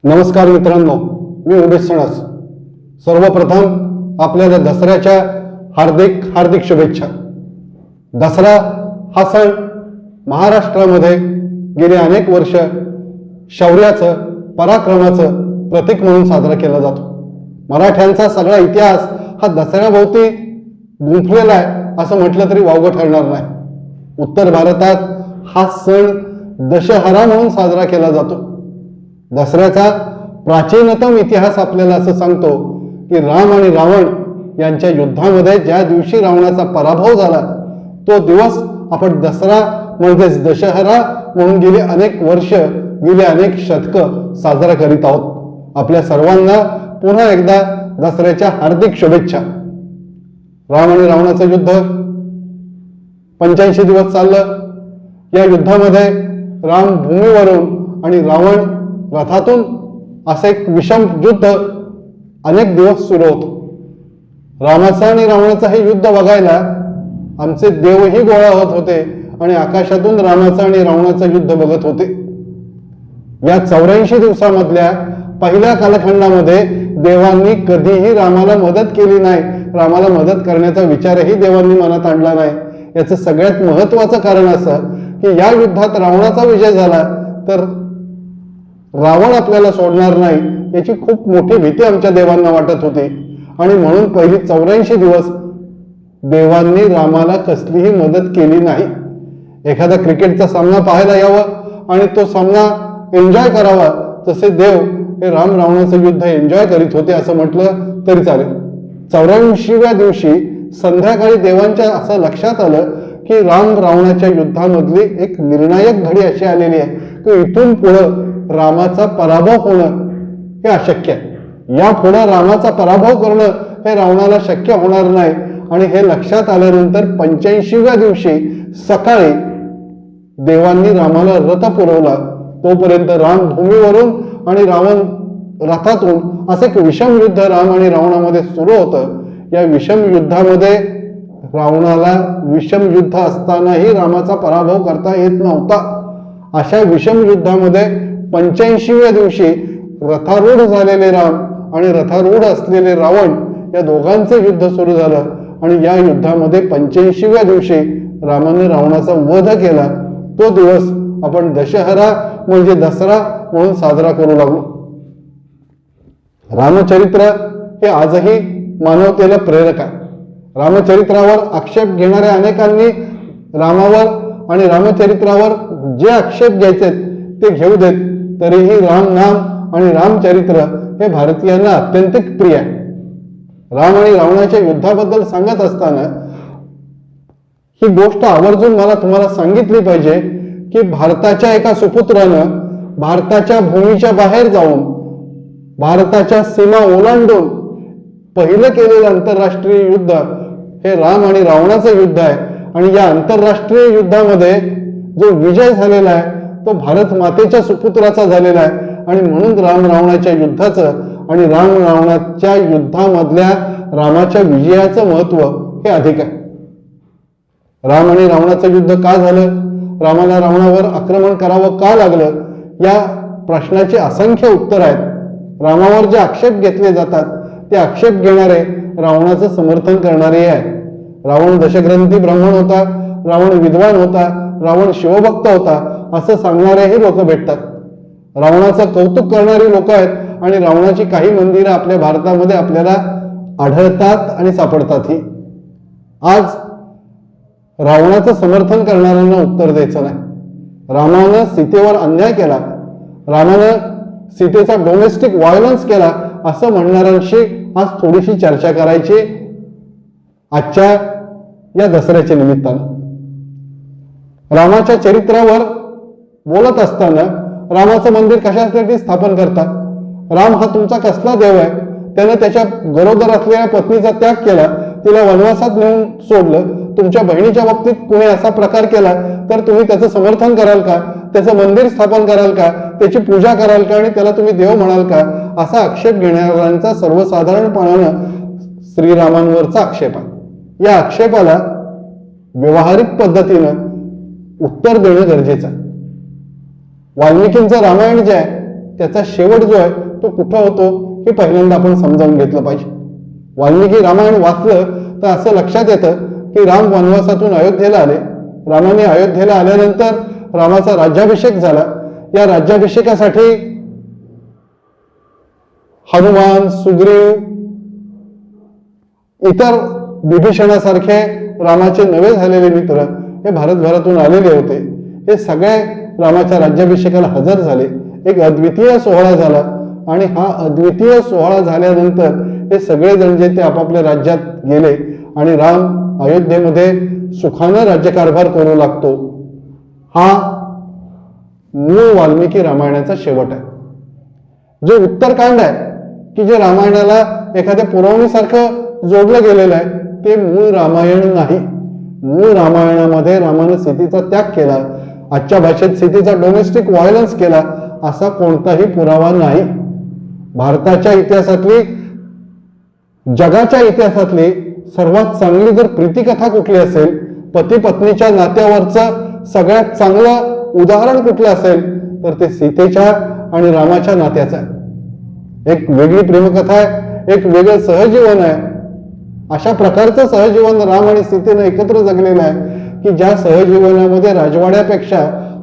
नमस्कार मित्रांनो, मी उमेश सणस। सर्वप्रथम आपल्याला दसऱ्याच्या हार्दिक हार्दिक शुभेच्छा। दसरा हा सण महाराष्ट्रामध्ये गेली अनेक वर्ष शौर्याचं, पराक्रमाचं प्रतीक म्हणून साजरा केला जातो। मराठ्यांचा सगळा इतिहास हा दसऱ्याभोवती गुंफलेला आहे असं म्हटलं तरी वावगं ठरणार नाही। उत्तर भारतात हा सण दशहरा म्हणून साजरा केला जातो। दसऱ्याचा प्राचीनतम इतिहास आपल्याला असं सांगतो की राम आणि रावण यांच्या युद्धामध्ये ज्या दिवशी रावणाचा पराभव झाला तो दिवस आपण दसरा म्हणजेच दशहरा म्हणून गेली अनेक वर्ष, गेली अनेक शतकं साजरा करीत आहोत। आपल्या सर्वांना पुन्हा एकदा दसऱ्याच्या हार्दिक शुभेच्छा। राम आणि रावणाचं युद्ध 85 दिवस चाललं। या युद्धामध्ये राम भूमीवरून आणि रावण रथातून असे एक विषम युद्ध अनेक दिवस सुरू होतं। रामाचं आणि रावणाचं हे युद्ध बघायला आमचे देवही गोळा होत होते आणि आकाशातून रामाचं आणि रावणाचं युद्ध बघत होते। या 84 दिवसामधल्या पहिल्या कालखंडामध्ये देवांनी कधीही रामाला मदत केली नाही। रामाला मदत करण्याचा विचारही देवांनी मनात आणला नाही। याचं सगळ्यात महत्वाचं कारण असं की या युद्धात रावणाचा विजय झाला तर रावण आपल्याला सोडणार नाही याची खूप मोठी भीती आमच्या देवांना वाटत होती आणि म्हणून पहिली 84 दिवस देवांनी रामाला कसलीही मदत केली नाही। एखादा क्रिकेटचा सामना पाहायला यावं आणि तो सामना एन्जॉय करावा तसे देव हे राम रावणाचं युद्ध एन्जॉय करीत होते असं म्हटलं तरी चालेल। 84व्या दिवशी संध्याकाळी देवांच्या असं लक्षात आलं की राम रावणाच्या युद्धामधली एक निर्णायक घडी अशी आलेली आहे की इथून पुढं रामाचा पराभव होणं हे अशक्य आहे। या पुढे रामाचा पराभव करणं हे रावणाला शक्य होणार नाही आणि हे लक्षात आल्यानंतर 85व्या दिवशी सकाळी देवांनी रामाला रथ पुरवला। तोपर्यंत राम भूमीवरून आणि रावण रथातून असे एक विषम युद्ध राम आणि रावणामध्ये सुरू होतं। या विषम युद्धामध्ये रावणाला विषम युद्ध असतानाही रामाचा पराभव करता येत नव्हता। अशा विषम युद्धामध्ये 85व्या दिवशी रथारूढ झालेले राम आणि रथारूढ असलेले रावण या दोघांचं युद्ध सुरू झालं आणि या युद्धामध्ये 85व्या दिवशी रामाने रावणाचा वध केला। तो दिवस आपण दशहरा म्हणजे दसरा म्हणून साजरा करू लागलो। रामचरित्र हे आजही मानवतेला प्रेरक आहे। रामचरित्रावर आक्षेप घेणाऱ्या अनेकांनी रामावर आणि रामचरित्रावर जे आक्षेप घ्यायचे ते घेऊ देत, तरीही राम नाम आणि रामचरित्र हे भारतीयांना अत्यंतिक प्रिय आहे। राम आणि रावणाच्या युद्धाबद्दल सांगत असताना ही गोष्ट आवर्जून मला तुम्हाला सांगितली पाहिजे की भारताच्या एका सुपुत्रानं भारताच्या भूमीच्या बाहेर जाऊन भारताच्या सीमा ओलांडून पहिलं केलेलं आंतरराष्ट्रीय युद्ध हे राम आणि रावणाचं युद्ध आहे आणि या आंतरराष्ट्रीय युद्धामध्ये जो विजय झालेला आहे तो भारत मातेच्या सुपुत्राचा झालेला आहे आणि म्हणून राम रावणाच्या युद्धाचं आणि राम रावणाच्या युद्धामधल्या रामाच्या विजयाचं महत्व हे अधिक आहे। राम आणि रावणाचं युद्ध का झालं, रामाला रावणावर आक्रमण करावं का लागलं, या प्रश्नाची असंख्य उत्तर आहेत। रामावर जे आक्षेप घेतले जातात ते आक्षेप घेणारे रावणाचं समर्थन करणारे आहे। रावण दशग्रंथी ब्राह्मण होता, रावण विद्वान होता, रावण शिवभक्त होता असं सांगणारेही लोक भेटतात। रावणाचं कौतुक करणारी लोक आहेत आणि रावणाची काही मंदिरं आपल्या भारतामध्ये आपल्याला आढळतात आणि सापडतातही। आज रावणाचं समर्थन करणाऱ्यांना उत्तर द्यायचं नाही। रामानं सीतेवर अन्याय केला, रामानं सीतेचा डोमेस्टिक व्हायलन्स केला असं म्हणणाऱ्यांशी आज थोडीशी चर्चा करायची आजच्या या दसऱ्याच्या निमित्तानं। रामाच्या चरित्रावर बोलत असताना रामाचं मंदिर कशासाठी स्थापन करता, राम हा तुमचा कसला देव आहे, त्याने त्याच्या गरोदर असलेल्या पत्नीचा त्याग केला, तिला वनवासात नेऊन सोडलं, तुमच्या बहिणीच्या बाबतीत कुणी असा प्रकार केला तर तुम्ही त्याचं समर्थन कराल का, त्याचं मंदिर स्थापन कराल का, त्याची पूजा कराल का आणि त्याला तुम्ही देव म्हणाल का, असा आक्षेप घेणाऱ्यांचा सर्वसाधारणपणानं श्रीरामांवरचा आक्षेप आहे। या आक्षेपाला व्यवहारिक पद्धतीनं उत्तर देणं गरजेचं आहे। वाल्मिकींचं रामायण जे आहे त्याचा शेवट जो आहे तो कुठं होतो हे पहिल्यांदा आपण समजावून घेतलं पाहिजे. वाल्मिकी रामायण वाचलं तर असं लक्षात येतं की राम वनवासातून अयोध्येला आले. रामाने अयोध्येला आल्यानंतर रामाचा राज्याभिषेक झाला. या राज्याभिषेकासाठी हनुमान, सुग्रीव, इतर विभीषणासारखे रामाचे नवे झालेले मित्र हे भारतभरातून आलेले होते. हे सगळे रामाच्या राज्याभिषेकाला हजर झाले. एक अद्वितीय सोहळा झाला आणि हा अद्वितीय सोहळा झाल्यानंतर हे सगळेजण जे ते आपापल्या राज्यात गेले आणि राम अयोध्येमध्ये सुखानं राज्यकारभार करू लागतो. हा मूळ वाल्मिकी रामायणाचा शेवट आहे. जे उत्तरकांड आहे की जे रामायणाला एखाद्या पुरवणीसारखं जोडलं गेलेलं आहे ते मूळ रामायण नाही. मूळ रामायणामध्ये रामाने सीतेचा त्याग केला, आजच्या भाषेत सीतेचा डोमेस्टिक व्हायलन्स केला असा कोणताही पुरावा नाही. भारताच्या इतिहासातली, जगाच्या इतिहासातली सर्वात चांगली जर प्रीतिकथा कुठली असेल, पती पत्नीच्या नात्यावरचं सगळ्यात चांगलं उदाहरण कुठलं असेल तर ते सीतेच्या आणि रामाच्या नात्याचं आहे. एक वेगळी प्रेमकथा आहे, एक वेगळं सहजीवन आहे. अशा प्रकारचं सहजीवन राम आणि सीतेनं एकत्र जगलेलं आहे की ज्या सहजीवनामध्ये राजवाड्यापेक्षा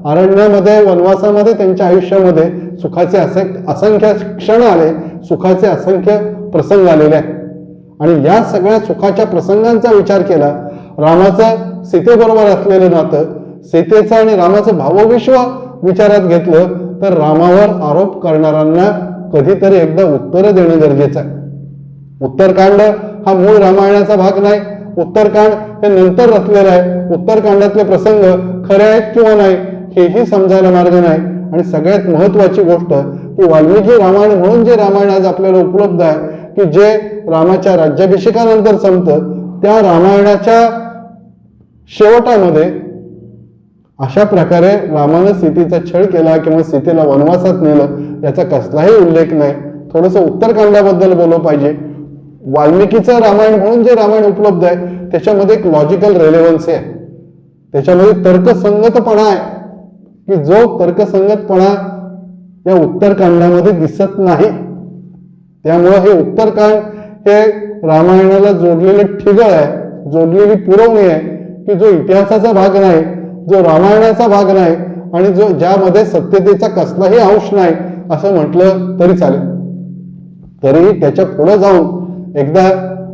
अरण्यामध्ये, वनवासामध्ये, त्यांच्या आयुष्यामध्ये सुखाचे असंख्य क्षण आले, सुखाचे असंख्य प्रसंग आलेले आहेत. आणि या सगळ्या सुखाच्या प्रसंगांचा विचार केला, रामाचं सीतेबरोबर असलेलं नातं, सीतेचं आणि रामाचं भावविश्व विचारात घेतलं तर रामावर आरोप करणाऱ्यांना कधीतरी एकदा उत्तर देणं गरजेचं आहे. उत्तरकांड हा मूळ रामायणाचा भाग नाही. उत्तरकांड हे नंतर रचलेलं आहे. उत्तरकांडातले प्रसंग खरे आहेत किंवा नाही हेही समजायला मार्ग नाही. आणि सगळ्यात महत्वाची गोष्ट की वाल्मिकी रामायण म्हणून जे रामायण आज आपल्याला उपलब्ध आहे की जे रामाच्या राज्याभिषेकानंतर संपतं, त्या रामायणाच्या शेवटामध्ये अशा प्रकारे रामानं सीतेचा छळ केला किंवा सीतेला वनवासात नेलं याचा कसलाही उल्लेख नाही. थोडंसं उत्तरकांडाबद्दल बोललं पाहिजे. वाल्मिकीचं रामायण म्हणून जे रामायण उपलब्ध आहे त्याच्यामध्ये एक लॉजिकल रेलेव्हन्सी आहे, त्याच्यामध्ये तर्कसंगतपणा आहे की जो तर्कसंगतपणा या उत्तरकांडामध्ये दिसत नाही. त्यामुळे हे उत्तरकांड हे रामायणाला जोडलेलं ठिगळ आहे, जोडलेली पुरवणी आहे की जो इतिहासाचा भाग नाही, जो रामायणाचा भाग नाही आणि जो ज्यामध्ये सत्यतेचा कसलाही अंश नाही असं म्हटलं तरी चालेल. तरीही त्याच्या पुढे जाऊन एकदा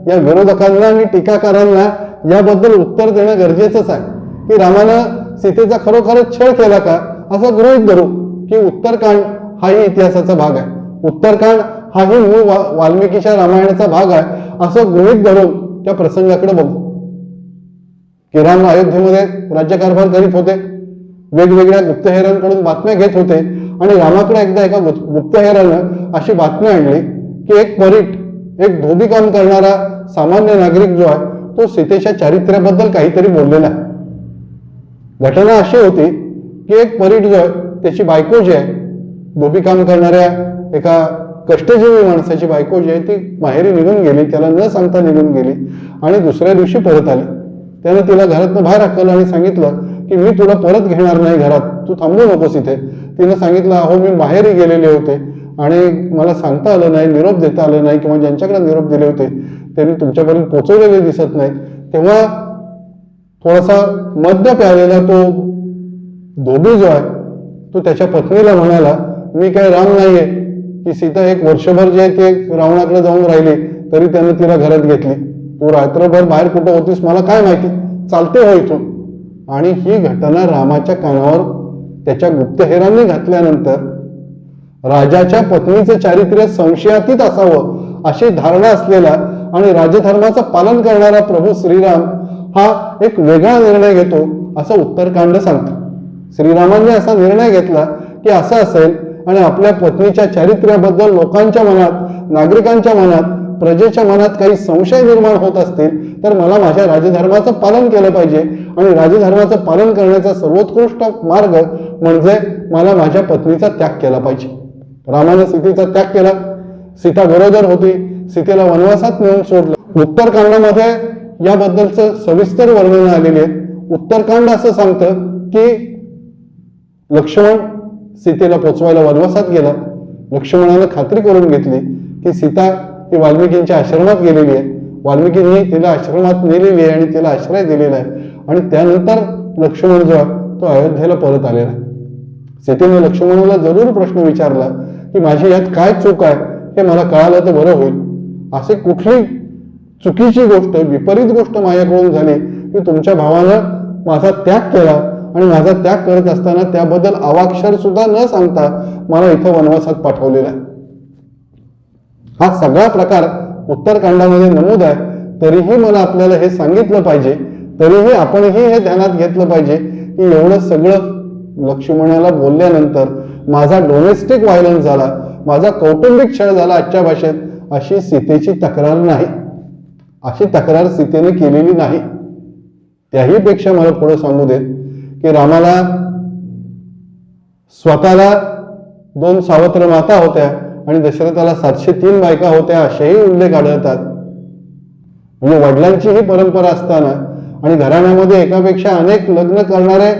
या विरोधकांना आणि टीकाकारांना याबद्दल उत्तर देणं गरजेचंच आहे की रामानं सीतेचा खरोखरच छळ केला का, असं गृहीत धरू की उत्तरकांड हाही इतिहासाचा भाग आहे, उत्तरकांड हाही मूळ वाल्मिकीच्या रामायणाचा भाग आहे असं गृहीत धरून त्या प्रसंगाकडे बघू की राम अयोध्येमध्ये राज्यकारभार करीत होते, वेगवेगळ्या गुप्तहेरांकडून बातम्या घेत होते आणि रामाकडे एकदा एका गुप्तहेरानं अशी बातमी आणली की एक परीट, एक धोबी काम करणारा सामान्य नागरिक जो आहे तो सीतेच्या चारित्र्याबद्दल काहीतरी बोललेला आहे. घटना अशी होती की एक परीट जो आहे त्याची बायको जी आहे, धोबी काम करणाऱ्या एका कष्टजीवी माणसाची बायको जी आहे ती माहेरी निघून गेली, त्याला न सांगता निघून गेली आणि दुसऱ्या दिवशी परत आली. त्यानं तिला घरातनं बाहेर हाकलं आणि सांगितलं की मी तुला परत घेणार नाही घरात, तू थांबू नकोस इथे. तिनं सांगितलं, अहो मी माहेरी गेलेले होते आणि मला सांगता आलं नाही, निरोप देता आलं नाही किंवा ज्यांच्याकडे निरोप दिले होते त्यांनी तुमच्यापर्यंत पोहोचवलेले दिसत नाही. तेव्हा थोडासा मद्य प्यालेला तो धोबी जो आहे तो त्याच्या पत्नीला म्हणाला, मी काय राम नाहीये की सीता एक वर्षभर जे आहे ते रावणाकडे जाऊन राहिली तरी त्यानं तिला घरात घेतली, तू रात्रभर बाहेर कुठं होतीस मला काय माहिती, चालते हो इथून. आणि ही घटना रामाच्या कानावर त्याच्या गुप्तहेरांनी घातल्यानंतर राजाच्या पत्नीचं चारित्र्य संशयातीत असावं अशी धारणा असलेला आणि राजधर्माचं पालन करणारा प्रभू श्रीराम हा एक वेगळा निर्णय घेतो असं उत्तरकांड सांगतं. श्रीरामांनी असा निर्णय घेतला की असं असेल आणि आपल्या पत्नीच्या चारित्र्याबद्दल लोकांच्या मनात, नागरिकांच्या मनात, प्रजेच्या मनात काही संशय निर्माण होत असतील तर मला माझ्या राजधर्माचं पालन केलं पाहिजे आणि राजधर्माचं पालन करण्याचा सर्वोत्कृष्ट मार्ग म्हणजे मला माझ्या पत्नीचा त्याग केला पाहिजे. रामाने सीतेचा त्याग केला, सीता गरोदर होती, सीतेला वनवासात नेऊन सोडलं. उत्तरकांडामध्ये याबद्दलचं सविस्तर वर्णन आलेले आहे. उत्तरकांड असं सांगतं की लक्ष्मण सीतेला पोचवायला वनवासात गेला, लक्ष्मणानं खात्री करून घेतली की सीता ही वाल्मिकींच्या आश्रमात गेलेली आहे, वाल्मिकींनी तिला आश्रमात नेलेली आहे आणि तिला आश्रय दिलेला आहे. आणि त्यानंतर लक्ष्मण जो आहे तो अयोध्येला परत आलेला आहे. सीतेने लक्ष्मणाला जरूर प्रश्न विचारला की माझी यात काय चूक आहे हे मला कळालं तर बरं होईल. असे कुठली चुकीची गोष्ट, विपरीत गोष्ट माझ्याकडून झाली की तुमच्या भावानं माझा त्याग केला आणि माझा त्याग करत असताना त्याबद्दल अवाक्षर सुद्धा न सांगता मला इथं वनवासात पाठवलेला आहे. हा सगळा प्रकार उत्तरकांडामध्ये नमूद आहे. तरीही मला आपल्याला हे सांगितलं पाहिजे, तरीही आपणही हे ध्यानात घेतलं पाहिजे की एवढं सगळं लक्ष्मणाला बोलल्यानंतर माझा डोमेस्टिक व्हायलन्स झाला, माझा कौटुंबिक छळ झाला आजच्या भाषेत, अशी सीतेची तक्रार नाही. अशी तक्रार सीतेने केलेली नाही. त्याही पेक्षा मला पुढे सांगू देत की रामाला स्वतःला 2 सावत्र माता होत्या आणि दशरथाला 703 बायका होत्या असेही उल्लेख आढळतात. म्हणजे वडिलांची ही परंपरा असताना आणि घराण्यामध्ये एकापेक्षा अनेक लग्न करणारे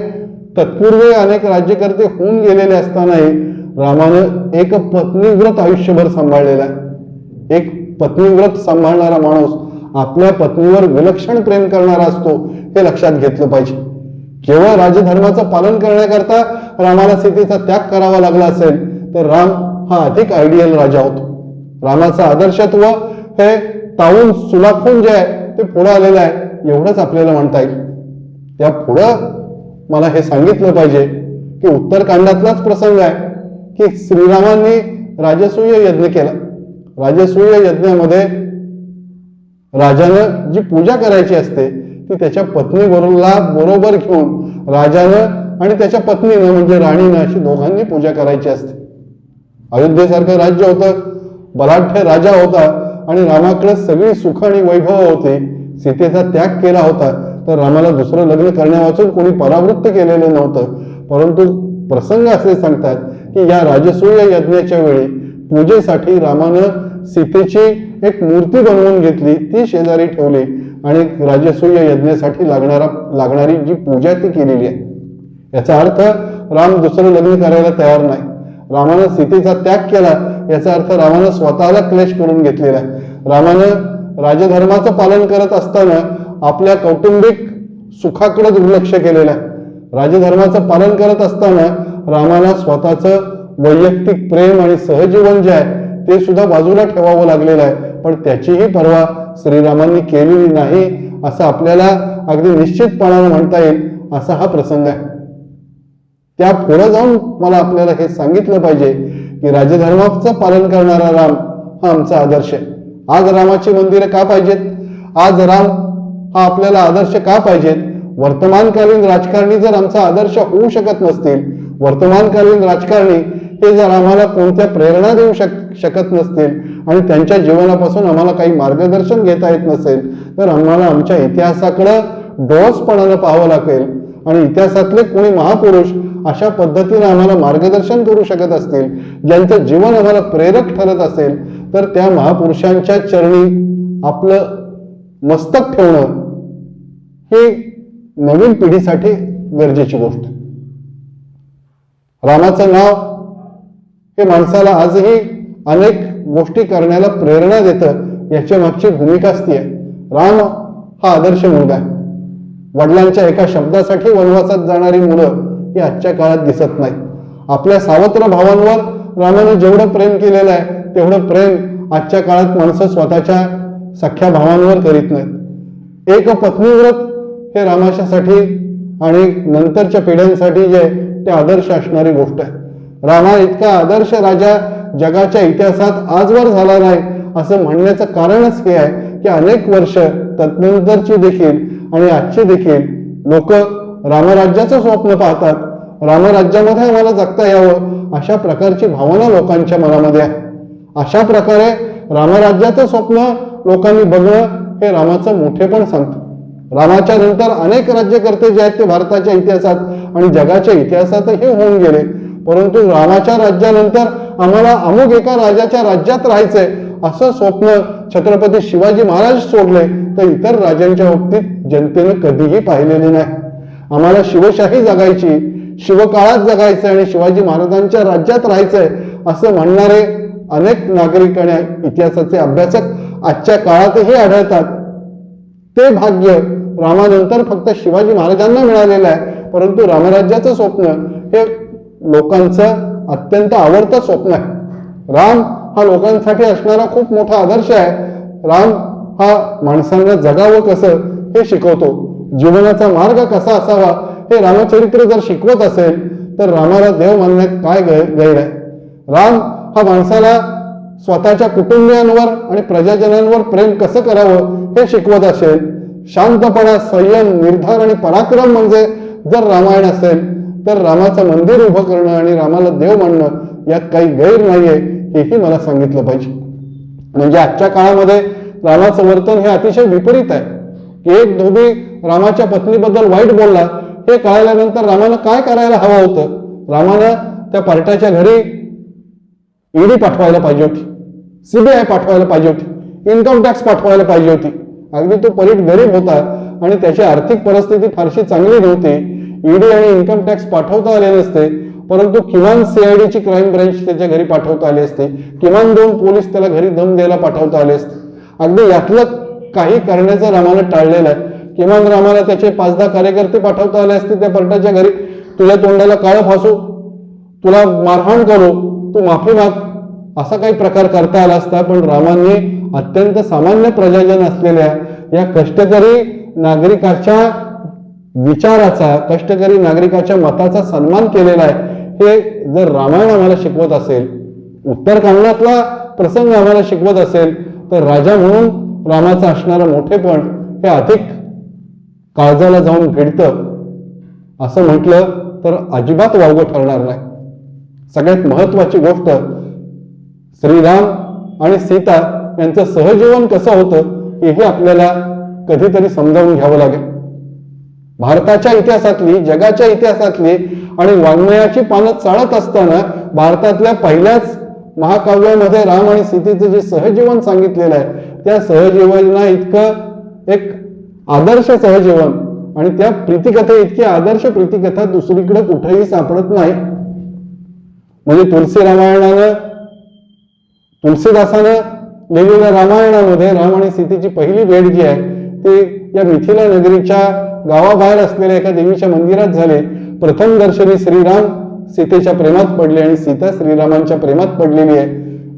तत्पूर्वी अनेक राज्यकर्ते होऊन गेलेले असतानाही रामानं एक पत्नीव्रत आयुष्यभर सांभाळलेला आहे. एक पत्नीव्रत सांभाळणारा माणूस आपल्या पत्नीवर विलक्षण प्रेम करणारा असतो हे लक्षात घेतलं पाहिजे. केवळ राजधर्माचं पालन करण्याकरता रामाला सीतेचा त्याग करावा लागला असेल तर राम हा अधिक आयडियल राजा होतो. रामाचं आदर्शत्व हे तावून सुलाखून जे आहे ते पुढे आलेलं आहे एवढंच आपल्याला म्हणता येईल. त्या पुढं मला हे सांगितलं पाहिजे की उत्तरकांडातलाच प्रसंग आहे की श्रीरामांनी राजसूय यज्ञ केला. राजसूय यज्ञामध्ये राजानं जी पूजा करायची असते ती त्याच्या बरोबर घेऊन राजानं आणि त्याच्या पत्नीनं म्हणजे राणीनं अशी दोघांनी पूजा करायची असते. अयोध्येसारखं राज्य होतं, बलाढ्य राजा होता आणि रामाकडे सगळी सुख आणि वैभव होते. सीतेचा त्याग केला होता तर रामाला दुसरं लग्न करण्यावाचून कोणी परावृत्त केलेलं नव्हतं. परंतु प्रसंग असे सांगतात की या राजसूय यज्ञाच्या वेळी पूजेसाठी रामानं सीतेची एक मूर्ती बनवून घेतली, ती शेजारी ठेवली आणि राजसूय यज्ञासाठी लागणारी जी पूजा ती केलेली आहे. याचा अर्थ राम दुसरं लग्न करायला तयार नाही. रामानं सीतेचा त्याग केला याचा अर्थ रामानं स्वतःला क्लेश करून घेतलेला आहे. रामानं राजधर्माचं पालन करत असताना आपल्या कौटुंबिक सुखाकडे दुर्लक्ष केलेलं आहे. राजधर्माचं पालन करत असताना रामाला स्वतःचं वैयक्तिक प्रेम आणि सहजीवन जे आहे ते सुद्धा बाजूला ठेवावं लागलेलं आहे. पण त्याचीही पर्वा श्रीरामांनी केलेली नाही असं आपल्याला अगदी निश्चितपणाने म्हणता येईल असा हा प्रसंग आहे. त्या पुढे जाऊन मला आपल्याला हे सांगितलं पाहिजे की राजधर्माचं पालन करणारा राम हा आमचा आदर्श आहे. आज रामाची मंदिरं का पाहिजेत? आज राम हा आपल्याला आदर्श का पाहिजेत? वर्तमानकालीन राजकारणी जर आमचा आदर्श होऊ शकत नसतील, वर्तमानकालीन राजकारणी हे जर आम्हाला कोणत्या प्रेरणा देऊ शकत नसतील आणि त्यांच्या जीवनापासून आम्हाला काही मार्गदर्शन घेता येत नसेल तर आम्हाला आमच्या इतिहासाकडे डोळसपणानं पाहावं लागेल. आणि इतिहासातले कोणी महापुरुष अशा पद्धतीने आम्हाला मार्गदर्शन करू शकत असतील, ज्यांचं जीवन आम्हाला प्रेरक ठरत असेल तर त्या महापुरुषांच्या चरणी आपलं मस्तक ठेवणं ही नवीन पिढीसाठी गरजेची गोष्ट. रामाचं नाव हे माणसाला आजही अनेक गोष्टी करण्याला प्रेरणा देतं. याच्या मागची भूमिकाच ती आहे. राम हा आदर्श मुलगा आहे. वडिलांच्या एका शब्दासाठी वनवासात जाणारी मुलं ही आजच्या काळात दिसत नाही. आपल्या सावत्र भावांवर रामाने जेवढं प्रेम केलेलं आहे तेवढं प्रेम आजच्या काळात माणसं स्वतःच्या सख्या भावांवर करीत नाहीत. एक पत्नीव्रत हे रामाच्यासाठी आणि नंतरच्या पिढ्यांसाठी जे ते आदर्श असणारी गोष्ट आहे. रामा इतका आदर्श राजा जगाच्या इतिहासात आजवर झाला नाही असं म्हणण्याचं कारणच हे आहे की अनेक वर्ष तदनंतरची देखील आणि आजची देखील लोक रामराज्याचं स्वप्न पाहतात. रामराज्यामध्ये आम्हाला जगता यावं अशा प्रकारची भावना लोकांच्या मनामध्ये आहे. अशा प्रकारे रामराज्याचं स्वप्न लोकांनी बघणं हे रामाचं मोठेपण सांगतं. रामाच्या नंतर अनेक राज्यकर्ते जे आहेत ते भारताच्या इतिहासात आणि जगाच्या इतिहासातही होऊन गेले. परंतु रामाच्या राज्यानंतर आम्हाला अमुक एका राजाच्या राज्यात राहायचंय असं स्वप्न छत्रपती शिवाजी महाराज सोडले तर इतर राजांच्या बाबतीत जनतेनं कधीही पाहिलेले नाही. आम्हाला शिवशाही जगायची, शिवकाळात जगायचंय आणि शिवाजी महाराजांच्या राज्यात राहायचंय असं म्हणणारे अनेक नागरिक आणि इतिहासाचे अभ्यासक आजच्या काळातही आढळतात. ते भाग्य रामानंतर फक्त शिवाजी महाराजांना मिळालेलं आहे, परंतु रामराज्याचं स्वप्न हे लोकांचं अत्यंत आवडतं स्वप्न आहे. राम हा लोकांसाठी असणारा खूप मोठा आदर्श आहे. राम हा माणसांना जगावं कसं हे शिकवतो. जीवनाचा मार्ग कसा असावा हे रामचरित्र जर शिकवत असेल तर रामाला देव मानण्यात काय गैर आहे. राम हा माणसाला स्वतःच्या कुटुंबियांवर आणि प्रजाजनांवर प्रेम कसं करावं हे शिकवत असेल. शांतपणा, संयम, निर्धार आणि पराक्रम म्हणजे जर रामायण असेल तर रामाचं मंदिर उभं करणं आणि रामाला देव मानणं यात काही गैर नाहीये हेही मला सांगितलं पाहिजे. म्हणजे आजच्या काळामध्ये रामाचं वर्तन हे अतिशय विपरीत आहे की एक धोबी रामाच्या पत्नीबद्दल वाईट बोलला हे कळाल्यानंतर रामानं काय करायला हवं होतं. रामानं त्या पार्टाच्या घरी ईडी पाठवायला पाहिजे होती, सीबीआय पाठवायला पाहिजे होती, इन्कम टॅक्स पाठवायला पाहिजे होती. अगदी तो परीट गरीब होता आणि त्याची आर्थिक परिस्थिती फारशी चांगली नव्हती. ईडी आणि इन्कम टॅक्स पाठवता आले नसते, परंतु किमान सीआयडीची क्राईम ब्रँच त्याच्या घरी पाठवता आली असते, किमान 2 पोलीस त्याला घरी दम द्यायला पाठवता आले असते. अगदी यातलं काही करण्याचं रामानं टाळलेलं आहे. किमान रामाला त्याचे 5-10 कार्यकर्ते पाठवता आले असते त्या पर्टाच्या घरी, तुझ्या तोंडाला काळं फासू, तुला मारहाण करू, तू माफी माग, असा काही प्रकार करता आला असता. पण रामांनी अत्यंत सामान्य प्रजाजन असलेल्या या कष्टकरी नागरिकाच्या विचाराचा, कष्टकरी नागरिकाच्या मताचा सन्मान केलेला आहे. हे जर रामायण आम्हाला शिकवत असेल, उत्तरकांडातला प्रसंग आम्हाला शिकवत असेल तर राजा म्हणून रामाचं असणारं मोठेपण हे अधिक काळजाला जाऊन भिडतं असं म्हटलं तर अजिबात वावगं ठरणार नाही. सगळ्यात महत्वाची गोष्ट, श्रीराम आणि सीता यांचं सहजीवन कसं होतं हेही आपल्याला कधीतरी समजावून घ्यावं लागेल. भारताच्या इतिहासातली, जगाच्या इतिहासातली आणि वाङ्मयाची पानं चाळत असताना भारतातल्या पहिल्याच महाकाव्यामध्ये राम आणि सीतेचं जे सहजीवन सांगितलेलं आहे त्या सहजीवना इतकं एक आदर्श सहजीवन आणि त्या प्रीतिकथे इतकी आदर्श प्रीतिकथा दुसरीकडे कुठेही सापडत नाही. म्हणजे तुलसीदासानं लिहिलेल्या रामायणामध्ये राम आणि सीतेची पहिली भेट जी आहे ती या मिथिला नगरीच्या गावाबाहेर असलेल्या एका देवीच्या मंदिरात झाले. प्रथम दर्शनी श्रीराम सीतेच्या प्रेमात पडले आणि सीता श्रीरामांच्या प्रेमात पडलेली आहे.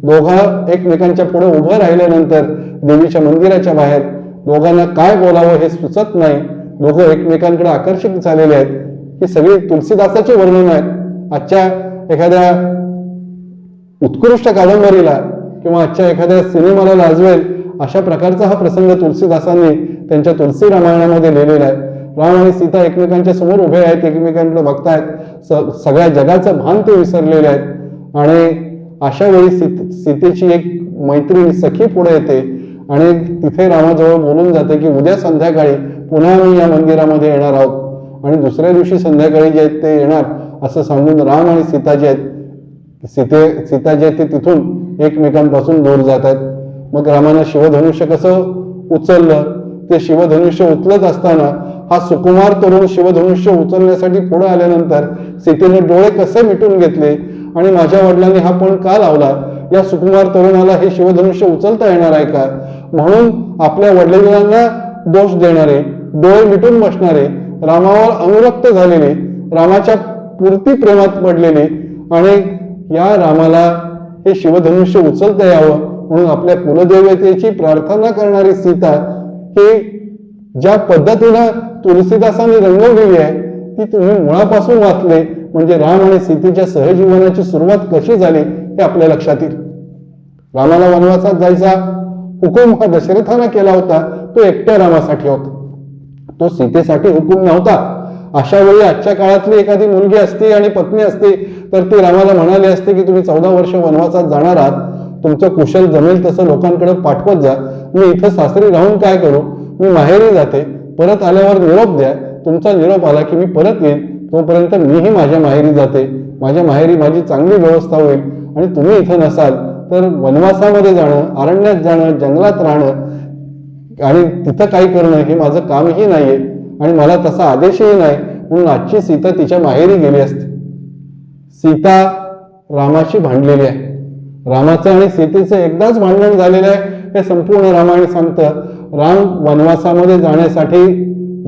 दोघं एकमेकांच्या पुढे उभं राहिल्यानंतर देवीच्या मंदिराच्या बाहेर दोघांना काय बोलावं हे सुचत नाही. दोघं एकमेकांकडे आकर्षित झालेले आहेत. ही सगळी तुलसीदासाची वर्णन आहेत. आजच्या एखाद्या उत्कृष्ट कादंबरीला किंवा आजच्या एखाद्या सिनेमाला लाजवेल अशा प्रकारचा हा प्रसंग तुलसीदासांनी त्यांच्या तुलसी रामायणामध्ये लिहिलेला आहे. राम आणि सीता एकमेकांच्या समोर उभे आहेत, एकमेकांकडे बघतायत, सगळ्या जगाचं भान ते विसरलेले आहेत. आणि अशा वेळी सीतेची एक मैत्रीण सखी पुढे येते आणि तिथे रामाजवळ बोलून जाते की उद्या संध्याकाळी पुन्हा आम्ही या मंदिरामध्ये येणार आहोत आणि दुसऱ्या दिवशी संध्याकाळी जे आहेत ते येणार असं सांगून राम आणि सीता जे आहेत सीता जे आहेत ते तिथून एकमेकांपासून दूर जात आहेत. मग रामानं शिवधनुष्य कसं उचललं, ते शिवधनुष्य उचलत असताना हा सुकुमार तरुण शिवधनुष्य उचलण्यासाठी पुढे आल्यानंतर सीतेने डोळे कसे मिटून घेतले आणि माझ्या वडिलांनी हा पण का लावला, या सुकुमार तरुणाला हे शिवधनुष्य उचलता येणार आहे का, म्हणून आपल्या वडिलांना दोष देणारे, डोळे मिटून बसणारे, रामावर अनुरक्त झालेले, रामाच्या पूर्ती प्रेमात पडलेले आणि या रामाला हे शिवधनुष्य उचलता यावं म्हणून आपल्या कुलदेवतेची प्रार्थना करणारी सीता हे ज्या पद्धतीनं तुलसीदासांनी रंगवलेली आहे ती तुम्ही मुळापासून वाचले म्हणजे राम आणि सीतेच्या सहजीवनाची सुरुवात कशी झाली हे आपल्या लक्षात येईल. रामाला वनवासात जायचा हुकूम हा दशरथानं केला होता, तो एकट्या रामासाठी होता, तो सीतेसाठी हुकूम नव्हता. अशा वेळी आजच्या काळातली एखादी मुलगी असती आणि पत्नी असती तर ती रामाला म्हणाली असते की तुम्ही 14 वर्ष वनवासात जाणार आहात, तुमचं कुशल जमेल तसं लोकांकडे पाठवत जा, मी इथं सासरी राहून काय करू, मी माहेरी जाते, परत आल्यावर निरोप द्या, तुमचा निरोप आला की मी परत येईन, तोपर्यंत मीही माझ्या माहेरी जाते, माझ्या माहेरी माझी चांगली व्यवस्था होईल आणि तुम्ही इथं नसाल तर वनवासामध्ये जाणं, अरण्यात जाणं, जंगलात राहणं आणि तिथं काही करणं हे माझं कामही नाहीये आणि मला तसा आदेशही नाही, म्हणून आजची सीता तिच्या माहेरी गेली असते. सीता रामाशी भांडलेली आहे. रामाचं आणि सीतेचं एकदाच भांडण झालेलं आहे हे संपूर्ण रामायण सांगतं. राम वनवासामध्ये जाण्यासाठी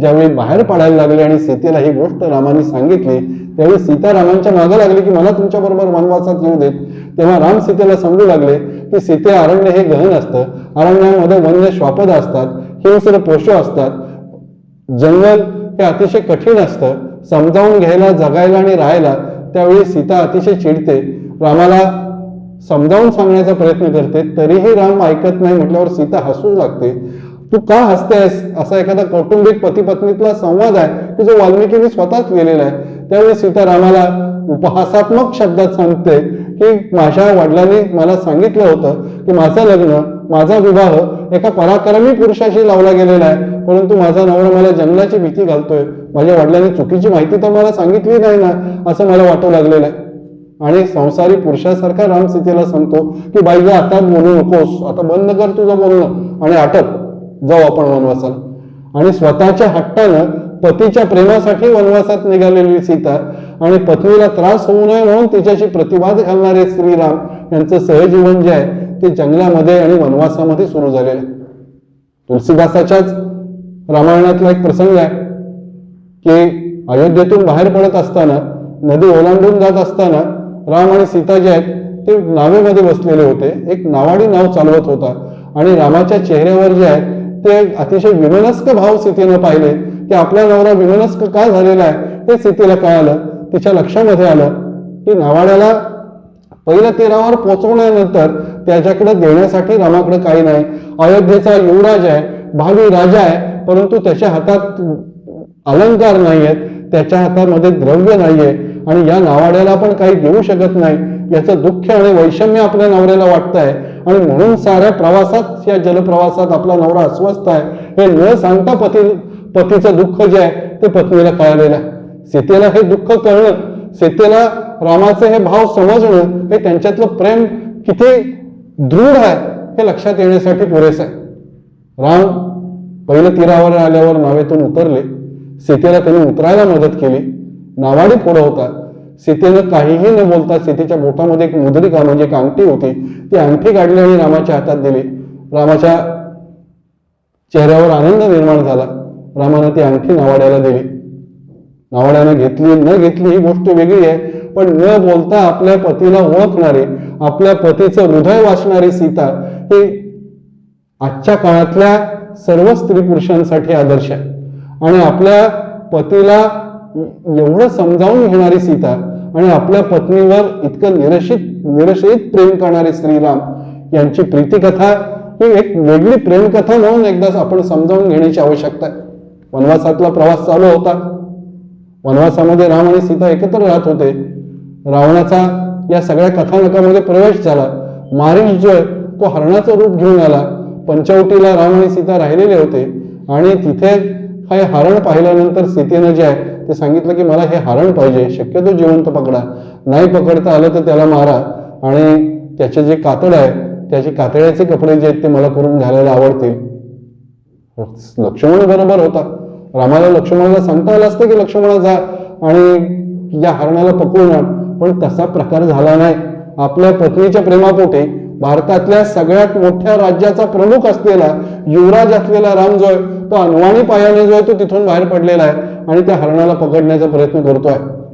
ज्यावेळी बाहेर पडायला लागले आणि सीतेला ही गोष्ट रामाने सांगितली, त्यावेळी सीता रामांच्या मागे लागली की मला तुमच्या बरोबर वनवासात येऊ देत. तेव्हा राम सीतेला सांगू लागले की सीते, अरण्य हे गहन असतं, अरण्यामध्ये वन्य श्वापद असतात, हिंस्र पशु असतात, जंगल हे अतिशय कठीण असतं, समजावून घ्यायला, जगायला आणि राहायला त्यावेळी सीता अतिशय चिडते. रामाला समजावून सांगण्याचा प्रयत्न करते, तरीही राम ऐकत नाही. म्हटल्यावर सीता हसू लागते. तू का हसतेस? असा एखादा कौटुंबिक पती पत्नीतला संवाद आहे की जो वाल्मिकीने स्वतःच लिहिलेला आहे. त्यावेळी सीता रामाला उपहासात्मक शब्दात सांगते की माझ्या वडिलांनी मला सांगितलं होतं की माझं लग्न, माझा विवाह एका पराक्रमी पुरुषाशी लावला गेलेला आहे, परंतु माझा नवरा मला जंगलाची भीती घालतोय. माझ्या वडिलांनी चुकीची माहिती तर मला सांगितली नाही ना, असं मला वाटू लागलेलं आहे. आणि संसारी पुरुषासारखा राम सीतेला सांगतो की बाई आता बोलू नकोस, आता बंद कर तुझं बोलणं आणि आटप, जाऊ आपण वनवासाला. आणि स्वतःच्या हट्टानं पतीच्या प्रेमासाठी वनवासात निघालेली सीता आणि पत्नीला त्रास होऊ नये म्हणून तिच्याशी प्रतिवाद घालणारे श्रीराम यांचं सहजीवन जे आहे ते जंगलामध्ये आणि वनवासामध्ये सुरू झालेलं आहे. तुलसीदासाच्याच रामायणातला एक प्रसंग आहे की अयोध्येतून बाहेर पडत असताना, नदी ओलांडून जात असताना राम आणि सीता जे आहेत ते नावेमध्ये बसलेले होते. एक नावाडी नाव चालवत होता आणि रामाच्या चेहऱ्यावर जे आहे ते अतिशय विमनस्क भाव सीतेनं पाहिले की आपला नवरा विमनस्क का झालेला आहे हे सीतेला कळालं. तिच्या लक्षामध्ये आलं की नावाड्याला पहिल्या तीरावर पोहोचवण्यानंतर त्याच्याकडे देण्यासाठी रामाकडे काही नाही. अयोध्येचा युवराज आहे, भावी राजा आहे, परंतु त्याच्या हातात अलंकार नाही आहेत, त्याच्या हातामध्ये द्रव्य नाहीये आणि या नावाड्याला आपण काही देऊ शकत नाही. याचं दुःख आणि वैषम्य आपल्या नवऱ्याला वाटत आहे आणि म्हणून साऱ्या प्रवासात, या जलप्रवासात आपला नवरा अस्वस्थ आहे हे न सांगता पतीचं दुःख जे आहे ते पत्नीला कळालेलं आहे. सीतेला हे दुःख कळणं, सीतेला रामाचे हे भाव समजणं हे त्यांच्यातलं प्रेम किती दृढ आहे हे लक्षात येण्यासाठी पुरेसं आहे. राम पहिलं तीरावर आल्यावर नावेतून उतरले. सीतेला त्यांनी उतरायला मदत केली. नावाडी पुढं होता. सीतेनं काहीही न बोलता सीतेच्या बोटामध्ये एक मुद्रिका म्हणजे एक अंगठी होती, ती अंगठी काढली आणि रामाच्या हातात दिली. रामाच्या चेहऱ्यावर आनंद निर्माण झाला. रामानं ती अंगठी नावाड्याला दिली. नावाड्यानं घेतली न घेतली ही गोष्ट वेगळी आहे, पण न बोलता आपल्या पतीला ओळखणारी, आपल्या पतीचं हृदय वाचणारी सीता ही आजच्या काळातल्या सर्व स्त्री पुरुषांसाठी आदर्श आहे. आणि आपल्या पतीला एवढं समजावून घेणारी सीता आणि आपल्या पत्नीवर इतकं निरशित प्रेम करणारे श्रीराम यांची प्रीतिकथा ही एक वेगळी प्रेमकथा म्हणून एकदा आपण समजावून घेण्याची आवश्यकता आहे. वनवासातला प्रवास चालू होता. वनवासामध्ये राम आणि सीता एकत्र राहत होते. रावणाचा या सगळ्या कथानकामध्ये प्रवेश झाला. मारीच जो आहे तो हरणाचं रूप घेऊन आला. पंचवटीला राम आणि सीता राहिलेले होते आणि तिथे हे हरण पाहिल्यानंतर सीतेनं जे आहे ते सांगितलं की मला हे हरण पाहिजे, शक्यतो जिवंत पकडा, नाही पकडता आलं तर त्याला मारा आणि त्याचे जे कातड आहे त्याचे कातड्याचे कपडे जे आहेत ते मला करून घालायला आवडतील. लक्ष्मण बरोबर होता. रामाला लक्ष्मणाला सांगता आलं असतं की लक्ष्मणा जा आणि या हरणाला पकडून आण, पण तसा प्रकार झाला नाही. आपल्या पत्नीच्या प्रेमापोटी भारतातल्या सगळ्यात मोठ्या राज्याचा प्रमुख असलेला, युवराज असलेला राम जो आहे तो अनवाणी पायाने जो आहे तो तिथून बाहेर पडलेला आहे आणि त्या हरणाला पकडण्याचा प्रयत्न करतोय.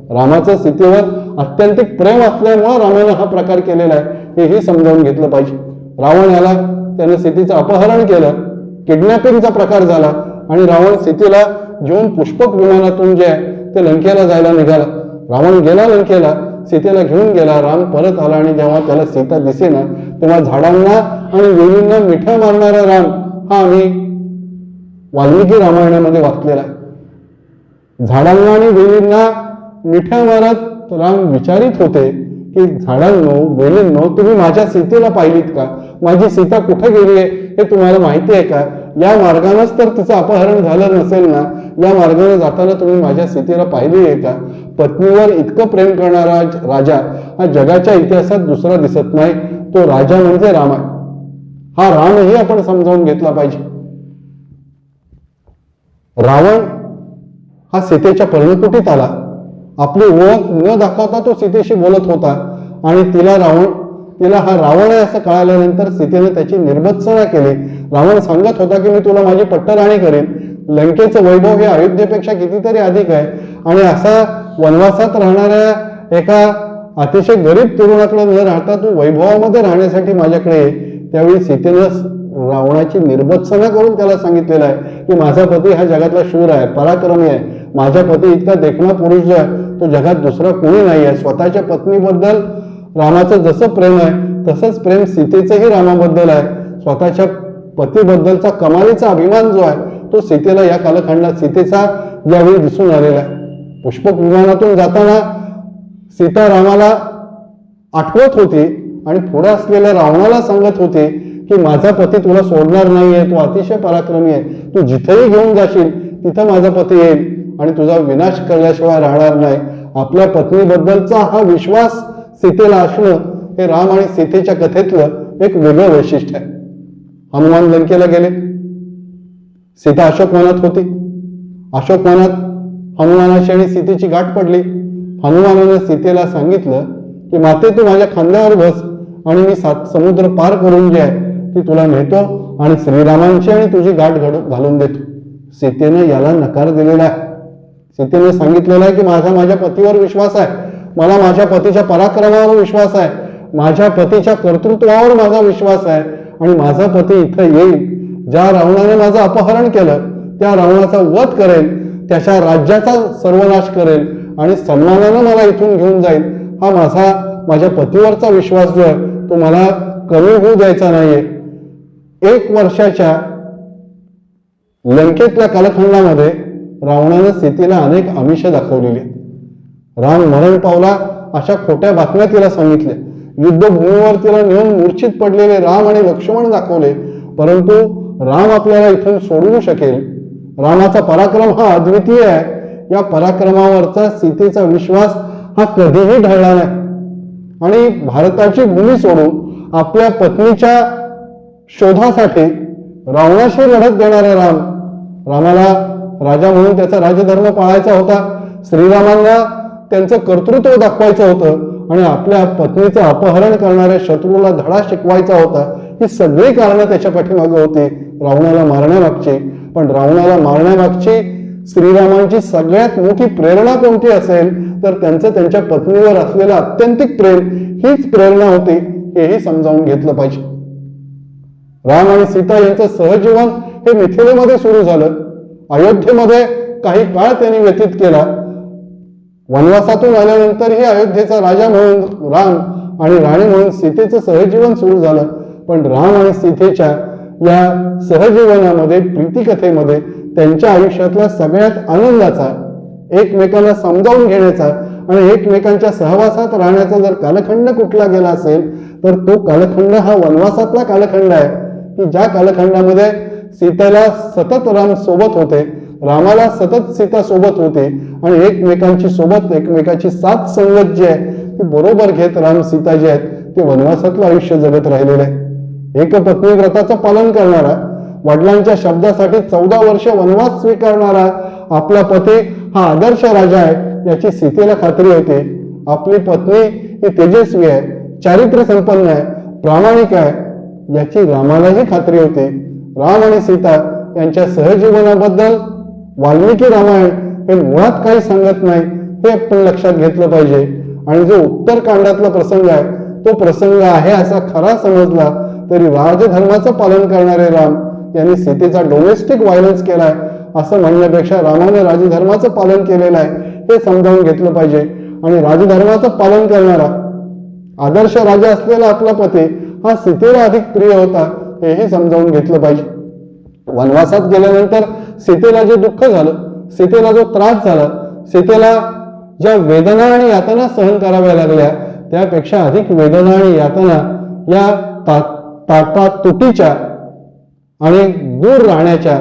रामाचं सीतेवर अत्यंतिक प्रेम असल्यामुळे रामानं हा प्रकार केलेला आहे हेही समजावून घेतलं पाहिजे. रावण आला, त्यानं सीतेचं अपहरण केलं, किडनॅपिंगचा प्रकार झाला आणि रावण सीतेला घेऊन पुष्पक विमानातून जे आहे ते लंकेला जायला निघाला. रावण गेला लंकेला, सीतेला घेऊन गेला. राम परत आला आणि जेव्हा त्याला सीता दिसेना तेव्हा झाडांना आणि वेलींना मिठ्या मारणारा राम हा आम्ही वाल्मिकी रामायणामध्ये वाचलेला आहे. झाडांना आणि वेलींना मिठ्या मारत राम विचारित होते की झाडांनो, वेलींनो, तुम्ही माझ्या सीतेला पाहिलीत का? माझी सीता कुठे गेली आहे हे तुम्हाला माहिती आहे का? या मार्गानेच तर तिचं अपहरण झालं नसेल ना? या मार्गाने जाताना तुम्ही माझ्या सीतेला पाहिली आहे का? पत्नीवर इतकं प्रेम करणारा राजा हा जगाच्या इतिहासात दुसरा दिसत नाही. तो राजा म्हणजे राम आहे. हा रामही आपण समजावून घेतला पाहिजे. रावण हा सीतेच्या पर्णकुटीत आला. आपली ओळख न दाखवता तो सीतेशी बोलत होता आणि तिला हा रावण आहे असं कळाल्यानंतर सीतेने त्याची निर्भत्सना केली. रावण सांगत होता की मी तुला माझी पट्टराणी करेन, लंकेचं वैभव हे अयोध्येपेक्षा कितीतरी अधिक आहे, आणि असा वनवासात राहणाऱ्या एका अतिशय गरीब तरुणाकडे न राहता तू वैभवामध्ये राहण्यासाठी माझ्याकडे ये. त्यावेळी सीतेनं रावणाची निर्भत्सना करून त्याला सांगितलेलं आहे की माझा पती हा जगातला शूर आहे, पराक्रमी आहे, माझ्या पती इतका देखणा पुरुष जो आहे तो जगात दुसरा कोणी नाही आहे. स्वतःच्या पत्नीबद्दल रामाचं जसं प्रेम आहे तसंच प्रेम सीतेचंही रामाबद्दल आहे. स्वतःच्या पतीबद्दलचा कमालीचा अभिमान जो आहे तो सीतेला या कालखंडात सीतेचा यावेळी दिसून आलेला आहे. पुष्पक विमानातून जाताना सीता रामाला आठवत होती आणि पुढे असलेल्या रावणाला सांगत होती की माझा पती तुला सोडणार नाहीये, तू अतिशय पराक्रमी आहे, तू जिथेही घेऊन जाशील तिथं माझा पती येईल आणि तुझा विनाश करल्याशिवाय राहणार नाही. आपल्या पत्नीबद्दलचा हा विश्वास सीतेला असणं हे राम आणि सीतेच्या कथेतलं एक वेगळं वैशिष्ट्य आहे. हनुमान लंकेला गेले, सीता अशोकवनात होती. अशोकवनात हनुमानाची आणि सीतेची गाठ पडली. हनुमानाने सीतेला सांगितलं की माते तू माझ्या खांद्यावर बस आणि मी 7 समुद्र पार करून जे आहे ती तुला नेतो आणि श्रीरामांची आणि तुझी गाठ घालून देतो. सीतेने याला नकार दिलेला आहे. सीतेने सांगितलेलं आहे की माझ्या पतीवर विश्वास आहे, मला माझ्या पतीच्या पराक्रमावर विश्वास आहे, माझ्या पतीच्या कर्तृत्वावर माझा विश्वास आहे, आणि माझा पती इथं येईल, ज्या रावणाने माझं अपहरण केलं त्या रावणाचा वध करेल, त्याच्या राज्याचा सर्वनाश करेल आणि सन्मानानं मला इथून घेऊन जाईल. हा माझ्या पतीवरचा विश्वास जो आहे तो मला कमी होऊ द्यायचा नाहीये. 1 वर्षाच्या लंकेतल्या कालखंडामध्ये रावणानं सीतेला अनेक आमिष दाखवलेली. राम मरण पावला अशा खोट्या बातम्या तिला सांगितल्या. युद्धभूमीवर तिला नेऊन मूर्छित पडलेले राम आणि लक्ष्मण दाखवले, परंतु राम आपल्याला इथून सोडवू शकेल. रामाचा पराक्रम हा अद्वितीय आहे. या पराक्रमावरचा सीतेचा विश्वास हा कधीही ढळला नाही आणि भारताची भूमी सोडून आपल्या पत्नीच्या शोधासाठी रावणाशी लढत देणारा रामाला राजा म्हणून त्याचा राजधर्म पाळायचा होता, श्रीरामांना त्यांचं कर्तृत्व दाखवायचं होतं आणि आपल्या पत्नीचं अपहरण करणाऱ्या शत्रूला धडा शिकवायचा होता. ही सगळी कारणं त्याच्या पाठीमागे होती रावणाला मारण्यामागची. पण रावणाला मारण्यामागची श्रीरामांची सगळ्यात मोठी प्रेरणा कोणती असेल तर त्यांच्या पत्नीवर असलेलं अत्यंतिक प्रेम हीच प्रेरणा होती, हेही समजावून घेतलं पाहिजे. राम आणि सीता यांचं सहजीवन हे मिथिलेमध्ये सुरू झालं. अयोध्येमध्ये काही काळ त्यांनी व्यतीत केला. वनवासातून आल्यानंतरही अयोध्येचा राजा म्हणून राम आणि राणी म्हणून सीतेचं सहजीवन सुरू झालं. पण राम आणि सीतेच्या या सहजीवनामध्ये, प्रीतिकथेमध्ये त्यांच्या आयुष्यातला सगळ्यात आनंदाचा, एकमेकांना समजावून घेण्याचा आणि एकमेकांच्या सहवासात राहण्याचा जर कालखंड कुठला गेला असेल तर तो कालखंड हा वनवासातला कालखंड आहे, की ज्या कालखंडामध्ये सीतेला सतत राम सोबत होते, रामाला सतत सीता सोबत होते आणि एकमेकांची साथ संगत जी आहे ती बरोबर घेत राम सीता जे आहेत ते वनवासातलं आयुष्य जगत राहिलेलं आहे. एकपत्नी व्रताचं पालन करणारा, वडिलांच्या शब्दासाठी 14 वर्ष वनवास स्वीकारणारा आपला पती हा आदर्श राजा आहे याची सीतेला खात्री होती. आपली पत्नी ही तेजस्वी आहे, चारित्र्य संपन्न आहे, प्रामाणिक आहे याची रामालाही खात्री होती. राम आणि सीता यांच्या सहजीवनाबद्दल वाल्मिकी रामायण हे मुळात काही सांगत नाही, हे आपण लक्षात घेतलं पाहिजे. आणि जो उत्तर कांडातला प्रसंग आहे तो प्रसंग आहे असा खरा समजला तरी राजधर्माचं पालन करणारे राम यांनी सीतेचा डोमेस्टिक व्हायलन्स केलाय असं म्हणण्यापेक्षा रामाने राजधर्माचं पालन केलेलं आहे हे समजावून घेतलं पाहिजे. आणि राजधर्माचं पालन करणारा आदर्श राजा असलेला आपला पती हा सीतेला अधिक प्रिय होता हेही समजावून घेतलं पाहिजे. वनवासात गेल्यानंतर सीतेला जे दुःख झालं, सीतेला जो त्रास झाला, सीतेला ज्या वेदना आणि यातना सहन कराव्या लागल्या त्यापेक्षा अधिक वेदना आणि यातना या तुटीच्या आणि दूर राहण्याच्या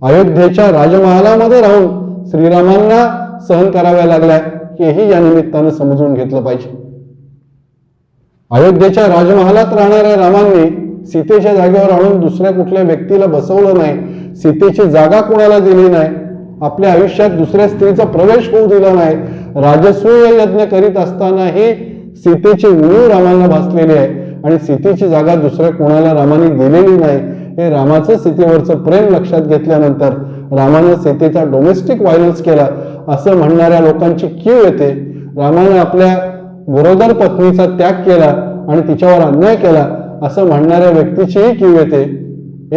अयोध्येच्या राजमहालामध्ये राहून श्रीरामांना सहन कराव्या लागल्या हेही या निमित्तानं समजून घेतलं पाहिजे. अयोध्येच्या राजमहालात राहणाऱ्या रामांनी सीतेच्या जागेवर आणून दुसऱ्या कुठल्या व्यक्तीला बसवलं नाही, सीतेची जागा कोणाला दिली नाही, आपल्या आयुष्यात दुसऱ्या स्त्रीचा प्रवेश होऊ दिला नाही. राजसूय यज्ञ करीत असतानाही सीतेची उणीव रामाला भासलेली आहे आणि सीतेची जागा दुसऱ्या कोणाला रामाने दिलेली नाही हे रामाचं सीतेवरचं प्रेम लक्षात घेतल्यानंतर रामानं सीतेचा डोमेस्टिक व्हायलन्स केला असं म्हणणाऱ्या लोकांची कीव येते. रामानं आपल्या गरोदर पत्नीचा त्याग केला आणि तिच्यावर अन्याय केला असं म्हणणाऱ्या व्यक्तीचीही कीव येते.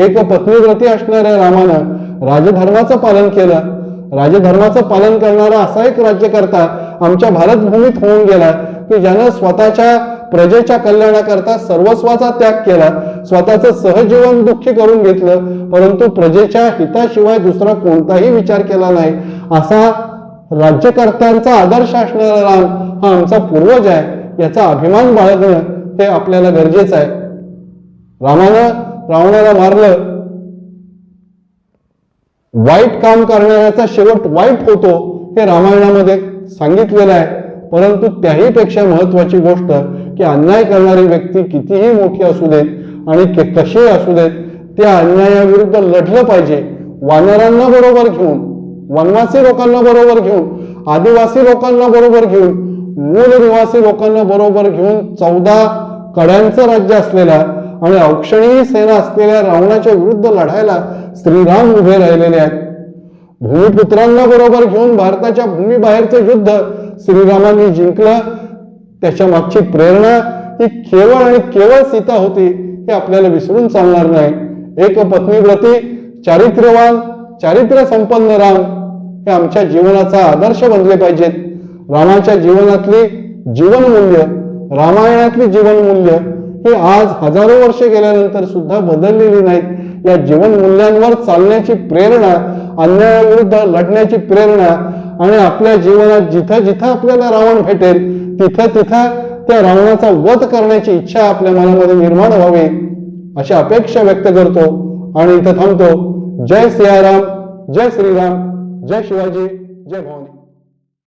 एक पत्नीव्रती असणाऱ्या रामानं राजधर्माचं पालन केलं. राजधर्माचं पालन करणारा असा एक राज्यकर्ता आमच्या भारतभूमीत होऊन गेला की ज्यानं स्वतःच्या प्रजेच्या कल्याणाकरता सर्वस्वाचा त्याग केला, स्वतःचं सहजीवन दुःखी करून घेतलं, परंतु प्रजेच्या हिताशिवाय दुसरा कोणताही विचार केला नाही. असा राज्यकर्त्यांचा आदर्श असणारा राम हा आमचा पूर्वज आहे याचा अभिमान बाळगणं हे आपल्याला गरजेचं आहे. रामानं रावणाला मारलं. वाईट काम करणाऱ्याचा शेवट वाईट होतो हे रामायणामध्ये सांगितलेलं आहे. परंतु त्याही पेक्षा महत्वाची गोष्ट की अन्याय करणारी व्यक्ती कितीही मोठी असू देत आणि कशीही असू देत त्या अन्यायाविरुद्ध लढलं पाहिजे. वानरांना बरोबर घेऊन, वनवासी लोकांना बरोबर घेऊन, आदिवासी लोकांना बरोबर घेऊन, मूल निवासी लोकांना बरोबर घेऊन 14 कड्यांचं राज्य असलेल्या आणि औक्षणीय सेना असलेल्या रावणाच्या विरुद्ध लढायला श्रीराम उभे राहिलेले आहेत. भूमिपुत्रांना बरोबर घेऊन भारताच्या भूमीबाहेरचं युद्ध श्रीरामांनी जिंकलं. त्याच्या मागची प्रेरणा ही केवळ आणि केवळ सीता होती हे आपल्याला विसरून चालणार नाही. एक पत्नीव्रती, चारित्र्यवान, चारित्र्य संपन्न राम हे आमच्या जीवनाचा आदर्श बनले पाहिजेत. रामाच्या जीवनातली जीवनमूल्य, रामायणातली जीवनमूल्य ही आज हजारो वर्ष गेल्यानंतर सुद्धा बदललेली नाहीत. या जीवनमूल्यांवर चालण्याची प्रेरणा, अन्यायाविरुद्ध लढण्याची प्रेरणा आणि आपल्या जीवनात जिथं जिथं आपल्याला रावण भेटेल तिथं तिथं त्या रावणाचा वध करण्याची इच्छा आपल्या मनामध्ये निर्माण व्हावी अशी अपेक्षा व्यक्त करतो आणि इथं थांबतो. जय सियाराम, जय श्रीराम, जय शिवाजी, जय भवानी.